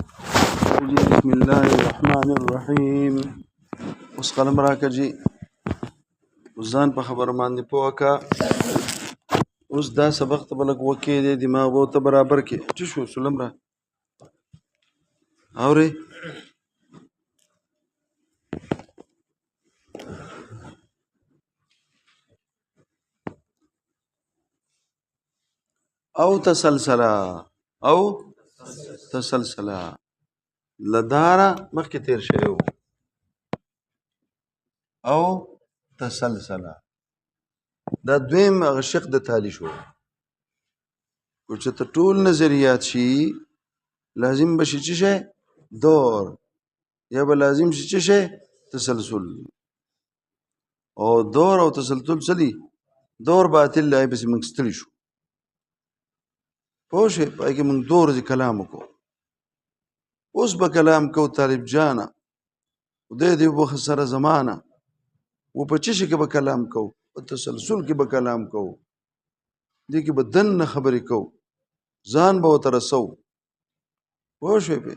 بسم الله الرحمن الرحیم. اوس قلم راکړي ځان په خبره باندې پوه کا. اوس دا سبق ته بلګ وکې دی دماغ به ته برابر کې څه شو سلم را اورې او تسلسله لدارا مخکې تیر شوی او تسلسله دا دویم شق د تالی شو. کو چې ته ټول نظریات شي لازم بشي چې شي دور یا به لازم شي چې شي تسلسل او دور او تسلسل سلی دور باطل لای بس موږ ستړي شو پوه شئ پای کې موږ دور ځ کلام وکړو. اوس به کلام کو طالب جانا خدای دې وبخسره زمانه و په چی شي کې به کلام کو په تسلسل کې به کلام کو دې کې به دنه خبرې کو ځان به ورته رسو پوه شوې پې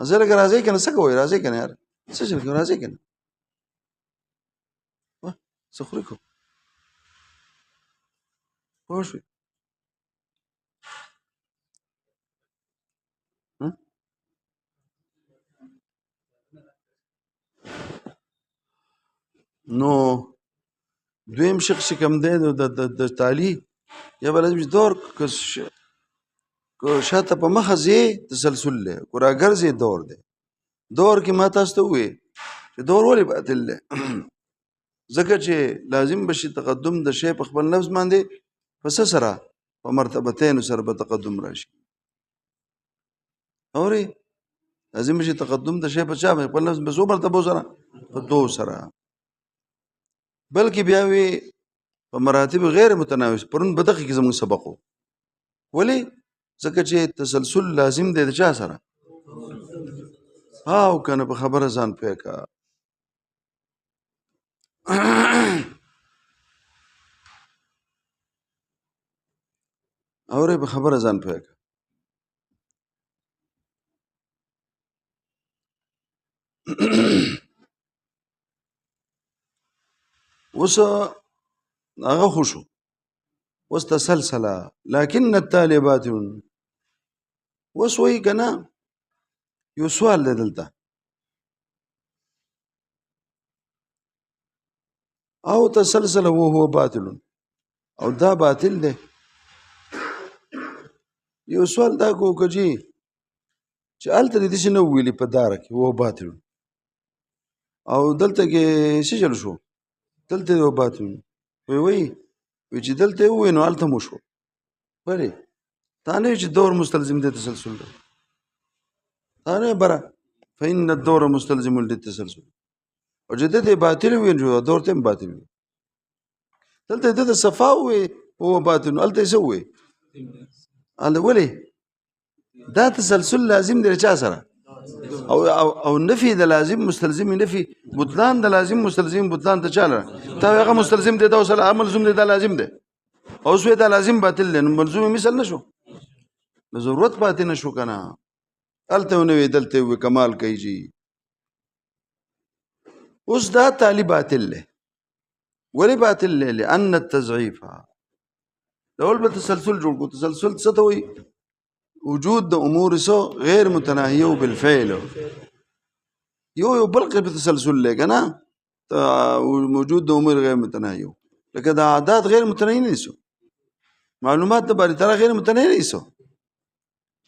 زه لکه راځئ که نه څه کوئ راځئ که نه یار څه چل کوئ راځئ که نه څه خورئ کو پوه شوې نو دویم شق چې کوم دی د تالي یا به لازم دور که شاته په مخه ځې تسلسل دی که راګرځې دور دی دور کې ما تاسو ته ووایې چې دور ولې باطل دی ځکه چې لازم بشي تقدم د شی په خپل نفس باندې په څه سره په مرتبتینو سره به تقدم راشي اورې لازم بشي تقدم د شی په چا باندې خپل نفس په څو مرتبو سره په دو سره بلکې بیا وی په مراتب غیر متناوب پرون به دغه کې زموږ سبق وو ولې ځکه چې تسلسل لازم دی د چا سره او کنه په خبره ځان پوه کا اورې په خبره ځان پوه کا اوس هغه خو شو اوس تسلسله لكن التالي باطل اوس وایي که نه یو سوال دی دلته او تسلسله وهو باطل او دا باطل دی یو سوال دا کو که جی چې هلته دې داسې نه وویلي په داره کې وهو باطل او دلته کې څه چل شو دلته یو باطل وی چې دلته یې ووایي نو هلته مو شو ولې تا نه چې دور مستلزم دی تسلسل دی تا نه بره فإن الدور مستلزم للتسلسل او چې د دې باطل ووایي نو دور ته هم باطل وي دلته د صفا ووایي هو باطل هلته یې څه ووایي ولې دا تسلسل لازم دی چا سره او نفي د لازم مستلزم نفي بطلان د لازم مستلزم بطلان ته چاله تا هغه مستلزم دی دا وسله عمل زوم دی دا لازم دی او سوی دا لازم باطل دی نو ملزوم مثل نشو نو ضرورت پاتې نشو کنه هلته ونه وی دلته وی کمال کوي جی اوس دا تالی باطل دی ولې باطل دی لأن التضعیف لول به تسلسل جوړ کو تسلسل څه ته وایي وجود د امور سو غیر متناهیه بالفعل یو بل قسم تسلسل لګا نه موجود د امور غیر متناهیه لکه د عادات غیر متناهیه نه سو معلومات د باری طرح غیر متناهیه نه سو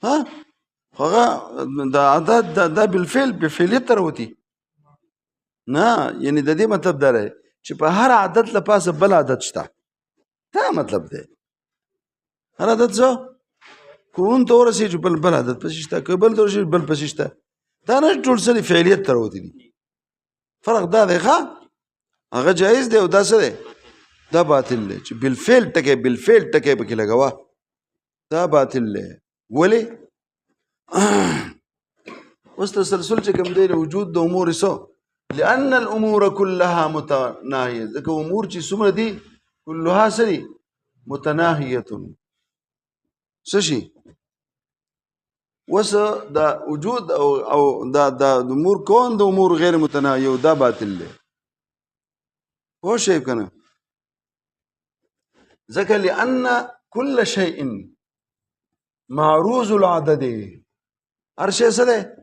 ها هغه د عادات د بالفعل بفعلیت تر وتی نه یعنی د دې مطلب دا دی چې په هر عادت لپاسه بل عادت شته دا مطلب دی هر عادت څه کون تور سي چې بل عادت پسشته کبل تور شي بل پسشته دا نه ټول سره فعلیت تر وتی دي فرق دا دی ښا هغه جایز دی او دا سره دا باطل دی چې بالفعل ټکي پکې لګوا دا باطل دی ولې اوس تسلسل چې کوم دی وجود د امور سو لأن الامور كلها متناهيه ځکه امور چې څومره دي كلها سري متناهيه څه شي وس دا وجود او دا امور كون دا امور غير متناهيه دا باطل له هو شيء كنا ذكر لان كل شيء معروض العدد هر شيء سره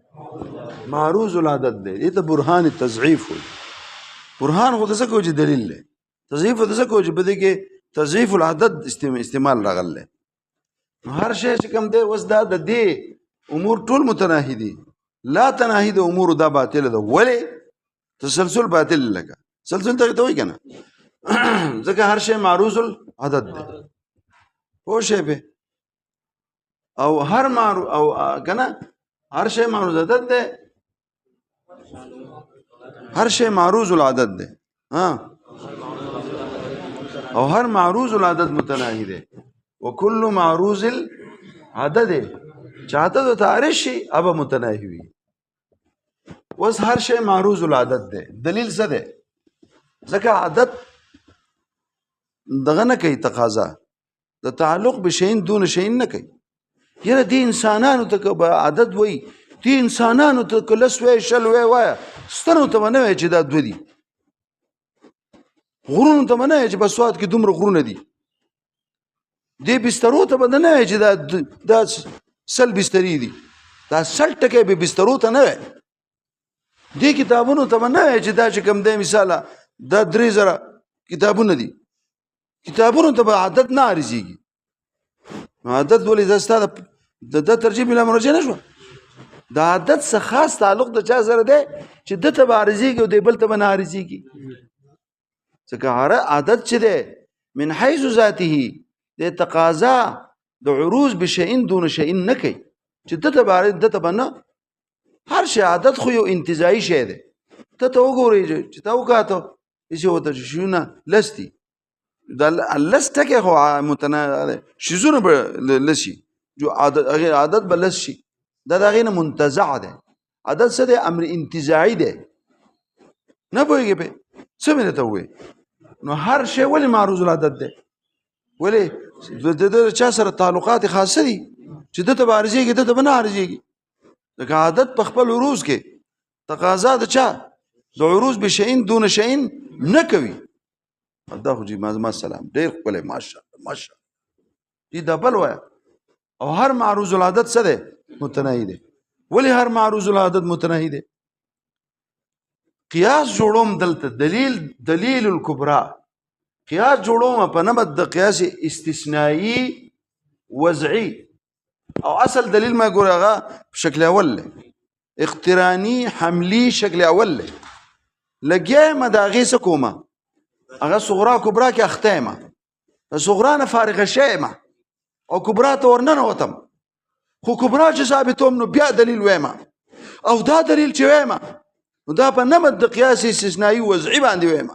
معروض العدد ده یہ تو برهان التضعيف هو برهان خو دسه کوجي دلیل له تضعيف دسه کوجي بده کې تضعيف العدد استعمال راغل له هر شيء چې کوم ده وس دا د دې امور ټول متناهي دي لا تناهي د امور دا باطل ده ولی تسلسل باطل لګه تسلسل ته وایي کنه ځکه هر شی معروض العدد ده هو شی به او هر معروض او کنه هر شی معروض عدد ده هر شی معروض العدد ده ها او هر معروض العدد متناهي ده وكل معروض العدد چاہتا تو تعریف شي اب متناهي وي وس هر شی معروض العدد ده دلیل څه ده ځکه عدد دغه نه کوي تقاضا د تعلق بشین دون شین نه کوي یره دي انسانانو ته عدد وای دي انسانانو ته کلس وای شل وای ستنو ته نه وای چې دا دو دي غرونو ته نه وای چې بسواد کې دومره غرونه دي دي بسترو ته نه وای چې دا سل بستری دي دا سل ټکي به بسترو ته نه وای دي کتابونو ته نه وای چې دا چې کوم دی مثال دا 3000 کتابونه دي کتابونو ته عدد نه ارزيږي عدد ولې زستا د ترجیح بلا مرجع نشو دا عدد څخه خاص تعلق د چا سره دی چې د ته ارزيږي او د بل ته نه ارزيږي ځکه هر عدد چې دی من حيث ذاته د تقاضا د عروض بشئن دون شئن نه کوي چې د ته نه هر شی عدد خو یو انتزاعي شی دی ته وګورئ چې تا وکاته چې وته شونه لستی دا لسته کې خو متنا شیزونه لسی جو عدد بلس شي دا غینه منتزع ده عدد څه دی امر انتزاعي دی نه پوهیږي په څه مې ته وې نو هر شی ولې معروض العدد دی ولې د چا سره تعلقات خاصه دي چې د ته بارزيږي د ته نه ارزيږي د عادت په خپل عروض کې تقاضا د چا د عروض بشئن دون شئن نه کوي دا خو جی ما سلام ډیر خپل ماشاءالله ماشاءالله دې دبل وای او هر معروض العدد څه ده متناهي ده ولی هر معروض العدد متناهي ده قياس جوړوم دلته دلیل الکبرى قياس جوړوم په نمط د قياس استثنائي وضعي او اصل دلیل ما ګورغه په شکل اول اقترانی حملی شکل اول لګیا مداغي سکوما هغه صغرا کبرا کې اخته ما صغرا نه فارغه شې ما او کبرا ته ورننه وتم خو کبرا چې ثابتوم نو بیا دلیل وایم او دا دلیل چې وایم نو دا په نمط د قياس استثنائي وضعي باندې وایم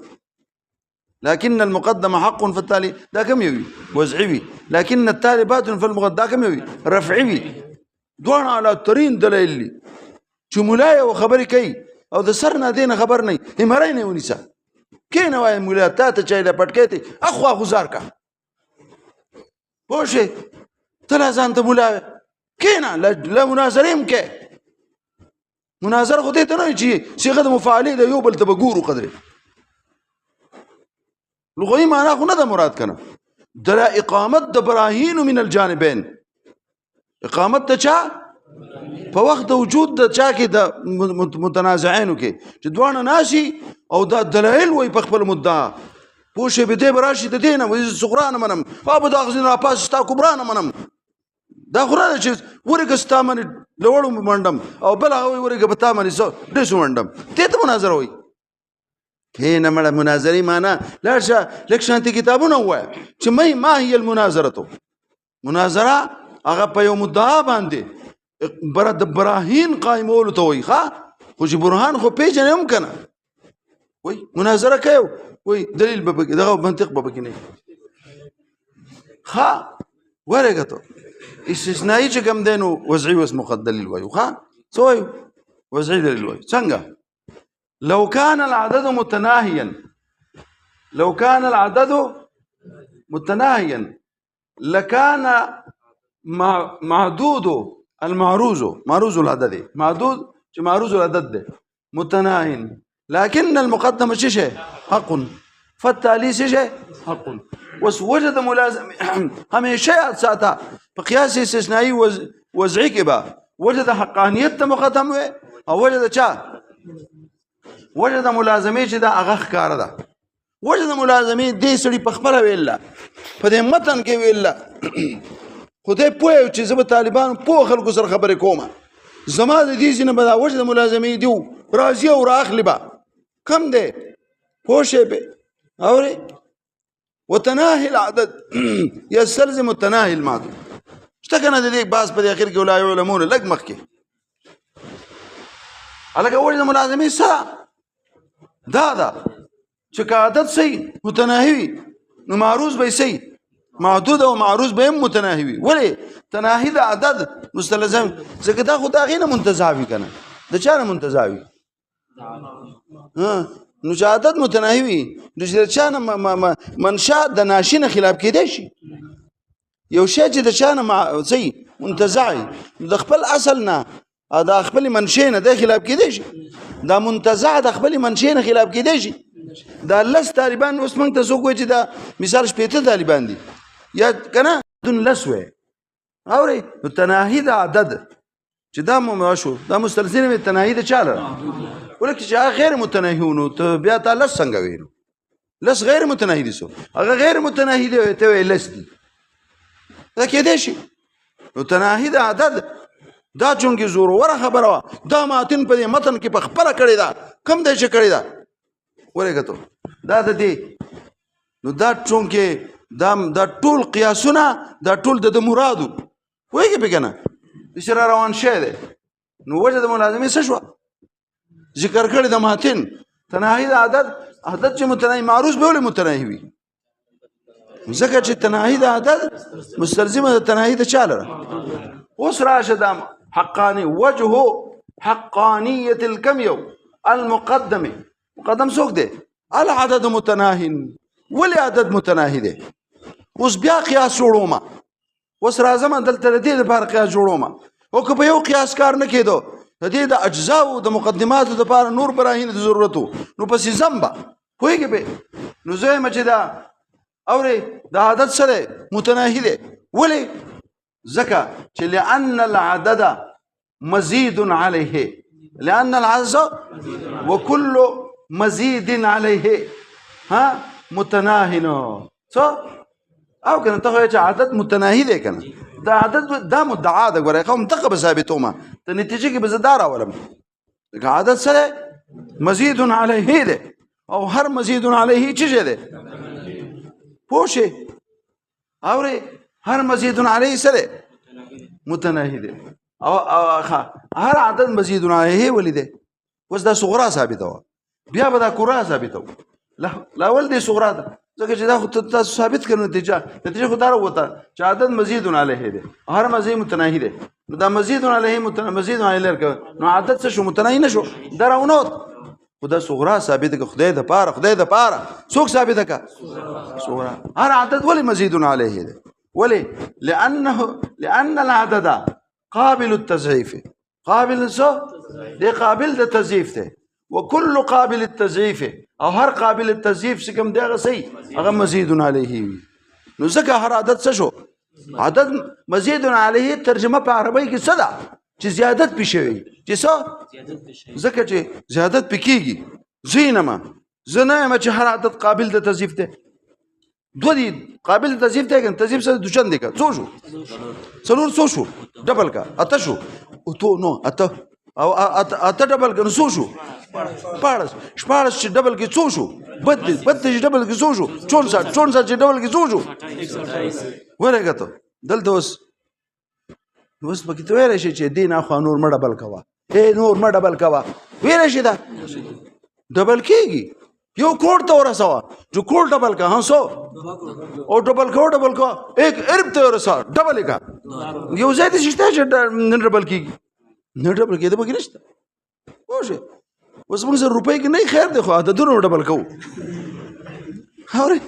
لكن المقدم حق فالتالي دا كم يوي وضعي لكن التالي باطل فالمقدم دا كم يوي رفعي دوان على ترين دليل لي چې مولاي او خبري کوي او د سرنا دینه خبر نه همرای نه ونیسا کینه وای مولا ته چایله پټکېتی اخو غزار کا پوشه تلا ځان ته مولا کینه لا مناظریم کې مناظر خو دې ته نه چی صيغه مفاعله د یو بل ته بګورو قدر لغوي معنا خو نه د مراد کنه در اقامت د براهین من الجانبين اقامت ته چا په وخت د وجود د چا کې د متنازعين کې چې دوانه ناشي او د دلایل وي په خپل مدعا پوشه به دې براشي د دینه وې صغران منم باب د اغزن را پاس ستا کبران منم دا خورانه چې ورګه ستا من لوړم منډم او بل هغه ورګه بتا من سو دې سو منډم ته ته مناظره وي هنا مړه مناظري معنا لارشه لکشانتي کتابونه وای چې ما هي المناظره مناظره هغه په یو مدعا باندې برد براهین قائمول ته وای ښا خو چې برهان خو پیژنې هم کنه وای مناظره کوي وای دلیل به دغه منطق به بګینه ښا ورګه ته استثنائي چې کوم دینو وضعي وس مقدل وای ښا سوې وضعي دلیل وای څنګه لو كان العدد متناهيا لكان معدود معروض العدد معدود چې معروض العدد ده متناهن لكن المقدم شيء حق فالتالي شيء حق وجد ملازم هميشه ساعتها بقياس استثنائي وضعي کې با وجد حقانيت مقدم او وجد چا وجد ملازمه چې دا هغه ښکار ده وجد ملازمه دې سړي په خبره ویله په دې متن کې ویله خدای پوه چې زه طالبان په خلکو سره خبرې کوم زما د دې سینه به وجد ملازمه دیو راضي او راخلی با کم ده پوښې به اوري وتناهي العدد يستلزم التناهي المعدود اشتكنا دې باس په اخر کې ولا علمون لګ مخ کې الګ وجد ملازمه سره دا چې عادت صحیح متناهي نو معروض به صحیح معدود او معروض به متناهي ولی تناهي د عدد مستلزم ځکه دا خو دا غینه منتزاوي کنه د چا نه منتزاوي نو چې عدد متناهي وي د چا نه منشأ د ناشینه خلاف کېدای شي یو شی چې د چا نه صحیح منتزعي د خپل اصل نه دا خپل منشأ نه د خلاف کېدای شي دا منتزع د خپل منشأ نه خلاف کېدای شي دا لس طالبان اوس موږ ته څوک وایي چې دا مثال شپېته طالبان دي یا کنه دون لس وی اوري نو تناهي د عدد چې دا مو شو دا مستلزم تناهي د چاله ولکه چې غیر متناهيونو ته بیا تا لس څنګه وینو لس غیر متناهي دي سو هغه غیر متناهي دی ته لس دي دا کېدای شي نو تناهي د عدد دا چونګې زور وره خبره دا ماتن په متن کې په خبره کړی دا کم دی چې کړی دا ورګه ته دا د دې نو دا چونګې دا ټول قیاسونه دا ټول د مرادو وایي په کنه اشاره روان شه ده نو وجه د ملازمه څه شو ذکر کړی د ماتن تناهي د عدد چې متناهي معروض به ولې متناهي وي ځکه چې تناهي د عدد مستلزمه د تناهي د چاله اوس راشه د حقاني وجه حقانيه الكم المقدمه مقدم څوک دی العدد متناهي ولې عدد متناهي دی اوس بیا قیاس جوړوم اوس راځم دلته دې لپاره قیاس جوړوم او که په یو قیاس کار نه کېدو د دې د اجزا او د مقدماتو لپاره نور براهین د ضرورتو نو پسې زمبا کویږي به نو زه مچ دا اوري د عدد سره متناهي دی ولې ځکه چې لأن العدد مزيد عليه لأن العدد وكل مزيد عليه ها متناهي نو او کنه ته چې عدد متناهي دی کنه دا عدد دا مدعا ده ګوره قوم تقب ثابتوما ته نتیجه کې بزدار اولم عدد سره مزيد عليه دی او هر مزيد عليه څه دی پوښي اوري هر مزيد عليه سره متناهي دی او هر عدد مزيد عليه ولید اوس دا صغرا ثابته بیا به دا کورا ثابته لا ولدي صغرا ده ځکه چې دا خو تاسو ثابت کړو نتیجه خو دا وته چې عدد مزيد عليه دی هر مزيد متناهي دی نو دا مزيد عليه مزيد عليه نو عدد څه شو متناهي نشو درونوت خدا صغرا ثابت ک خدای د پاره څوک ثابت کا صغرا هر عدد ولې مزيد عليه دی ولې لان العدد قابل التضعيف قابل دی قابل د تضعیف دی وكل قابل التضعيف او هر قابل التضعيف چې کوم دغه صحیح هغه مزيد عليه نو ځکه هر عدد څه شو عدد مزيد عليه ترجمه په عربی کې څه ده چې زیادت پېښوي چې څه ځکه چې زیادت پکېږي زینما زنه چې هر عدد قابل د تضعیف دی دو دي قابل د تضعیف دی کنه تضعیف سره دوچن دی کا څو شو څلور څو شو ډبل کا اته شو او تو نو اته او اته ډبل کنه څو شو شپارس چې ډبل کې څو شو بد چې ډبل کې څو شو 64 چې ډبل کې څو شو ورګه ته دلته اوس پکې ته ویل شي چې دین اخو نور مړه ډبل کوا نور مړه ډبل کوا ویل شي دا ډبل کېږي یو کوړ ته ورسوا جو کوړ ډبل کا ها سو او ډبل کو ایک ارب ته ورسوا ډبل کا یو ځای ته شته چې ډبل کېږي نه ډبل کېده به نشته وشه اوس موږ سره روپۍ کې نه خیر دی خو عددونه ډبل کوو اورې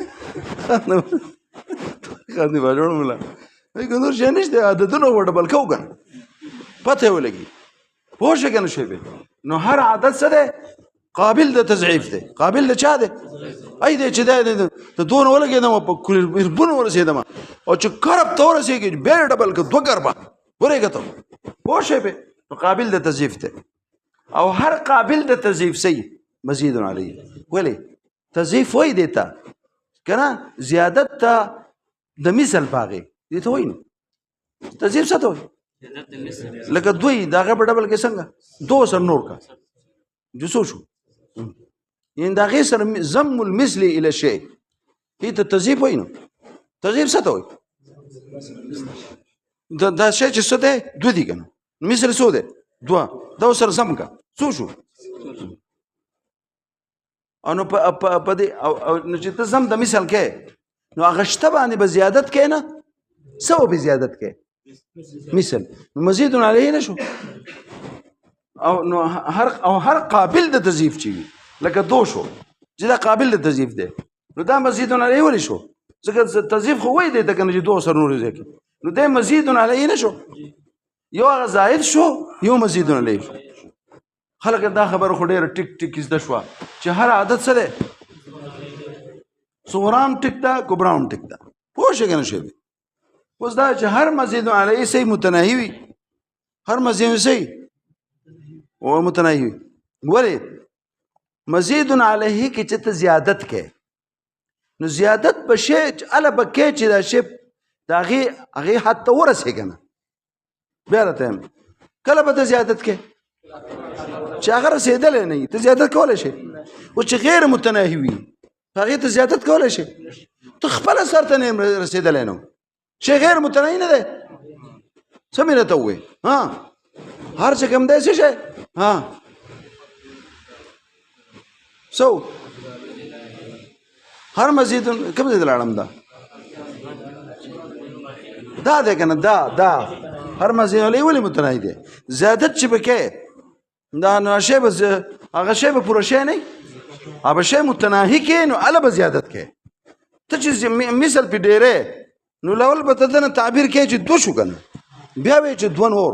خاندي باجوړ مولا ای ګنور شي نشته عددونه ډبل کوو کنه پته ولګي پوه شئ که نه شوی نو هر عادت څه دی قابل د تضعیف دی قابل د چا دی ای دی چې دی د دونه ولګېدم په کوربون ورسېدم او چې کرب ته ورسېږي بیا یې ډبل که دوه کربه ورېږه ته پوه شئ پې نو قابل د تضعیف دی او هر قابل د تضعیف صحیح مزید علیه ولې تضعیف وایي دی ته که نه زیادت ته د مثل په هغې دې ته وایي نو تضعیف څه ته وایي لکه دوی د هغه په ډبل کې څنګه دو سر نور کا جو څو شو یعنې د هغې سره ضم المثل الی شی دې ته تضعیف وایي نو تضعیف څه ته وایي دا شی چې څه دی دوه دي که نه مثل څو دی دوه دا ورسره ضم کا څو شو او نو په دې نو چې ته ضم د مثل کې نو هغه شته باندې به زیادت کې نه څه به زیادت کې مثل مزید علیه نشو او نو هر قابل د تضعیف چی لکه دو شو چې دا قابل د تضعیف دی نو دا مزید علیه ولی شو ځکه تضعیف خو وای دی ته کنه چې دو سر نور ځکه نو دا مزید علیه نشو یو هغه زائد شو یو مزید علیه شو خلک دا خبر خو ډیره ټیک ټیک زده شو چې هر عادت سره صغرام ټیک دا کبرام ټیک دا پوه شئ کنه شوی اوس دا چې هر مزید علیه صحیح متناهی وي هر مزید صحیح او متناهی وي ولې مزید علیه کې چې ته زیادت کې نو زیادت به شی اله به کې چې دا شی د هغې حد ته ورسې که نه بیا راته یم کله به ته زیادت کې چې هغه رسېدلی نه وي ته زیادت کولی شي اوس چې غیر متناهي وي هغې ته زیادت کولی شي ته خپله سر ته نه رسېدلی نه شی غیر متناهي نه دی څه مې راته ووایې هر څه کوم دی څه شی څه هر مزید کوم ځای ته لاړم دا دی که نه دا هر مزید علیه ولې متناهي دی زیادت چې به کې دا نو شی به هغه شی به پوره شی نه هغه شی متناهي کې نو هله به زیادت کې ته چې مثل پې ډېرې نو لول به ته دنه تعبیر کې چې دو شو که نه بیا به یې چې دوه نور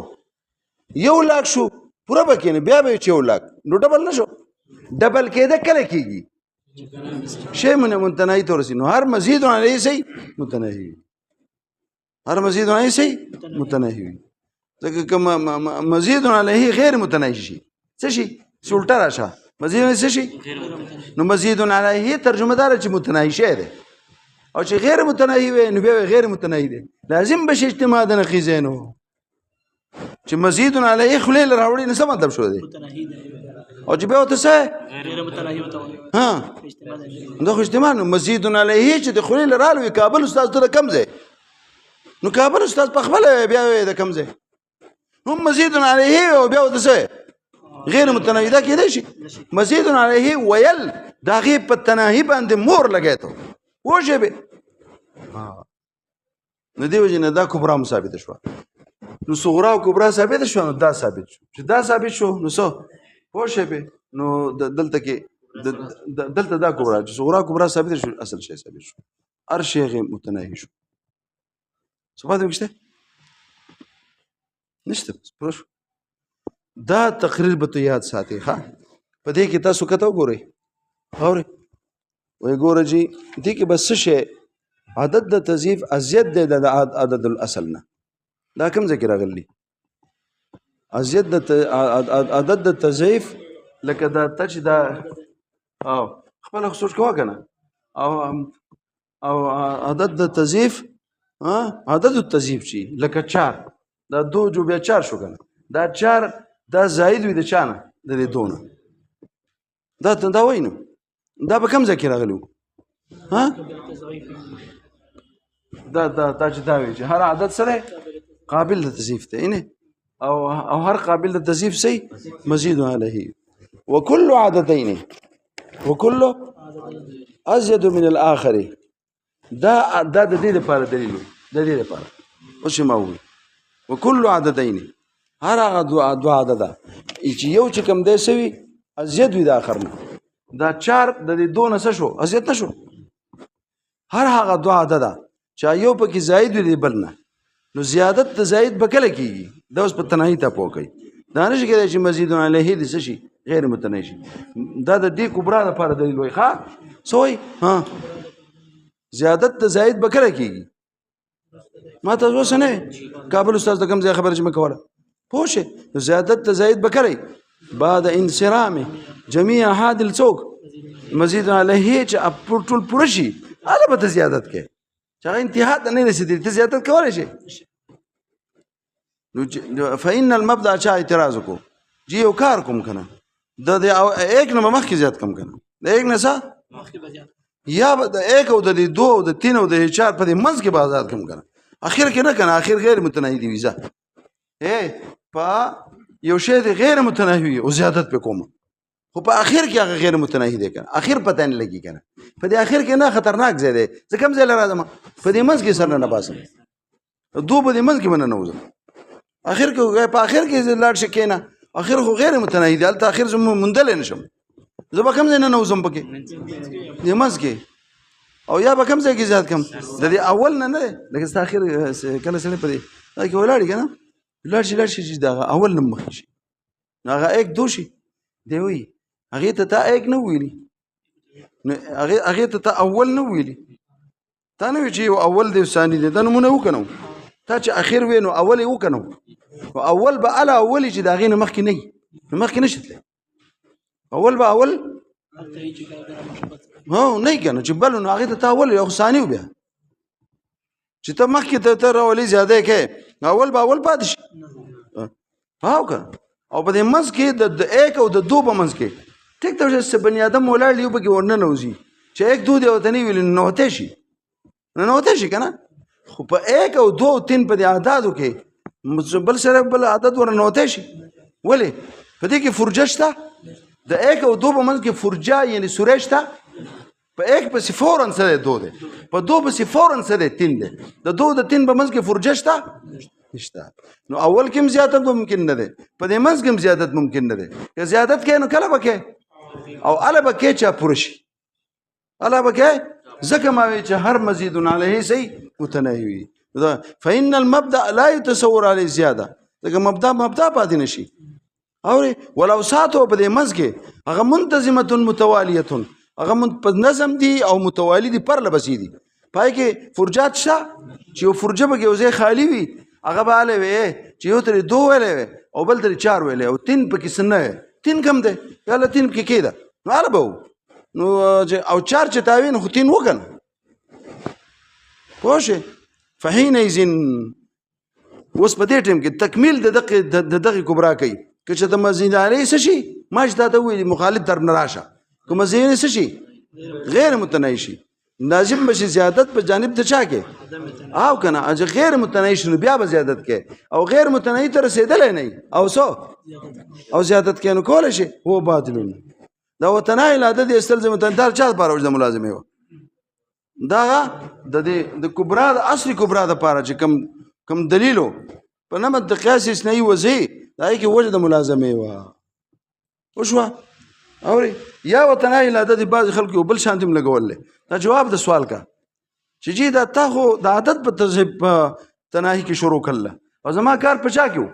یو لاک شو پوره به کې نه بیا به یې چې یو لاک نو ډبل نه شو ډبل کېده کله کېږي شی متناهي ته ورسي نو هر مزید علیه صحیح متناهي وي هر مزید علیه صحیح متناهي وي ځکه که مزید علیه غیر متناهي شي څه شي چې الټه راشه مزید علیه څه شي نو مزید علیه ترجمه داره چې متناهي شی دی او چې غیر متناهي وي نو بیا غیر متناهي دی لازم به شي اجتماع د نقیضین چې مزید علیه خولې له راوړي نه څه مطلب شو دی او چې بیا ورته څه غیر متناهي ورته وایي دا خو اجتماع نو مزید علیه چې د خولې له راوړي کابل استاد ته د کم ځای نو کابل استاد په خپله بیا د کم ځای هم مزید علیه او بیا ورته څه غیر متناهي دا کېدای شي مزید علیه ویل د هغې په تناهي باندې مور لګی ته پوه شوې نو دې وجې نه دا کبرا هم ثابته شوه نو صغرا او کبرا ثابته شوه نو دا ثابت شو چې دا ثابت شو نو څه پوه شوې نو دلته کې دلته دا کبرا چې صغرا کبرا ثابته شو اصل شی ثابت شو هر شی غیر متناهي شو څه پاتې وکشته نشته پوه شو دا تقریر به ته یاد ساتي ښه په دې کې تاسو کته وګورئ اورئ وایي ګوره جي دې کې به څه شی عدد د تضعیف ازید دی د عدد الاصل نه دا کوم ځای کې راغلی ازید د عدد د تضعیف لکه دا ته چې دا او خپله سوچ کوه که نه او عدد د تضعیف عدد التضعیف چې لکه 4 دا 2 جو بیا 4 شو که نه دا 4 دا زاید وي د چا نه د دې 2 نه دا وایي نو دا به کوم ځای کې راغلی و دا چې دا وایي چې هر عدد سره قابل د تضعیف دی او هر قابل د تضعیف صحیح مزید علیه وكل عددین وكل ازید من الاخر دا د دې لپاره دلیل د دې لپاره اوس ما وایي وكل عددین هر هغه دوه عدده چې یو چې کوم دی سوي ازید وي د آخر نه دا 4 د دې 2 نه څه شو ازید نه شو هر هغه دوه عدده چې یو پکې زاید وي د بل نه نو زیادت د زائد به کله کېږي دا اوس په تنهایي ته پوه کوي دا نه شي کېدای چې مزید علیه دې څه شي غیر متناهي شي دا د دې کبرا لپاره دلیل وایي ښه څه وایي زیادت د زائد به کله کېږي ما ته اوس نه کابل استاد د کوم ځای خبره چې مې کوله پوه شئ زیادت د زائد به کله بعد انصرامه جميع حادل څوک مزید علیه چې ټول پوره شي هغه به ته زیادت کې چې هغه انتها ته نه رسېدلي ته زیادت کولی شي فإن المبدأ چا اعتراض کو جی یو کار کوم کنه د ایک نه مخکې زیات کم کنه د ایک نه څه یا د ایک او د دو او د تین او د چار په دې منځ کې به آزاد کم کنه اخر کې نه کنه اخر غیر متناهي دی ویزه په یو شی دی غیر متناهي او زیادت په کوم خو په اخر کې هغه غیر متناهي دی کنه اخر پته نه لګي کنه په دې اخر کې نه خطرناک ځای دی زه کوم ځای راځم په دې منځ کې سر نه باسم دو په دې منځ کې منه نه وځم اخر کې په اخر کې لاړ شي کنه اخر خو غیر متناهي دی البته اخر زمو مندل نه شم زه به کوم ځای نه وځم پکې دې منځ کې او یا به کوم ځای کې زیات کم د دې اول نه لکه ستا اخر کله سړی په دې دا کې ولاړ کنه لاړ شي چې دا اول نه مخ شي هغه یک دو شي دی وی هغه ته تا یک نه ویلي هغه ته اول نه ویلي تا نه چې اول دی ثاني دی دا نمونه وکنو تا چې اخر وینو اول وکنو اول به اعلی اول چې دا غینه مخکې نه مخکې نشتله اول به اول نه کنه چې بل نو هغه ته اول یو ثاني بیا چې ته مخکې ته راولي زیاده کې اول به اول پاتې شي هاو کنه او په دې منځ کې د یک او د دو په منځ کې ټیک ته چې بني آدم ولاړ یو پکې ورنه نوځي چې یک دو دی او ته نه ویل نه هوته شي کنه خو په یک او دو او تین په دې اعدادو کې بل سره بل عدد ورنه هوته شي ولې په دې کې فرجه شته د یک او دو په منځ کې فرجه یعنی سوره شته په یک پسې فورن سره دو دی په دو پسې فورن سره تین دی د دو د تین په منځ کې فرجه شته نشته نو اول کې زیادت ممکن نه ده په دې منځ کې زیادت ممکن نه ده که زیادت کې نو کله بکې او اله بکې چا پرشي اله بکې ځکه ما وی چې هر مزید علیه سي متناهي وي فإن المبدأ لا يتصور عليه زیاده دغه مبدأ پاتې نشي او ولو ساتو په دې منځ کې هغه منتظمه متوالیه هغه په نظم دي او متوالی دي پر لبسي دي پای کې فرجات شته چې یو فرجه به یو ځای خالی وي هغه به اله وي چې یو تر دو ویلې او بل تر چار ویلې او تین پکې سنه تین کم دی یا له تین پکې کېده نو اله به نو او چار چې تاوین خو تین وکن پوه شئ فحينئذ اوس په دې ټیم کې تکمیل د دغه کبرا کوي که چې د مزید علیه څه شي ما چې تا ته وویل مخالف طرف نه راشه که مزید څه شي غیر متناهي شي لازم بشي زیادت په جانب ته چا کې او کنه اجه غیر متناهي شنو بیا به زیادت کې او غیر متناهي ته رسیدلې نه او سو او زیادت کې نو کول شي هو باطلون دا وتناهي العدد استلزم تندار چا پر وجه ملازمه و دا د کبرا د اصلي کبرا د پاره چې کم دلیلو په نمط د قیاس اسنایی وځي دا کې وجه د ملازمه و وشو اوري یا وتناهي العدد بعض خلکو بل شانتم لګول دا جواب د سوال کا چې جی دا تا خو د عادت په تذهب تناهي کې شروع کړل او زما کار پچا کیو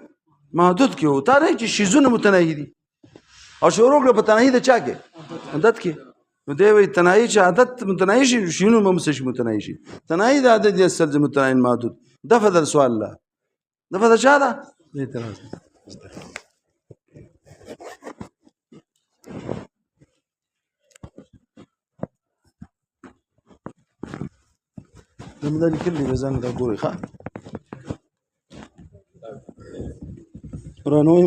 محدود کیو تا نه چې شیزونه متناهي دي او شروع کړ په تناهي د چا کې عادت کې نو دی وی تناهي چې عادت متناهي شي شنو ممسش متناهي شي تناهي د عادت د سلز متناهي محدود دفع د سوال الله دفع د چا ده اعتراض دمداري كله بزان دا ګوري ښه رانوي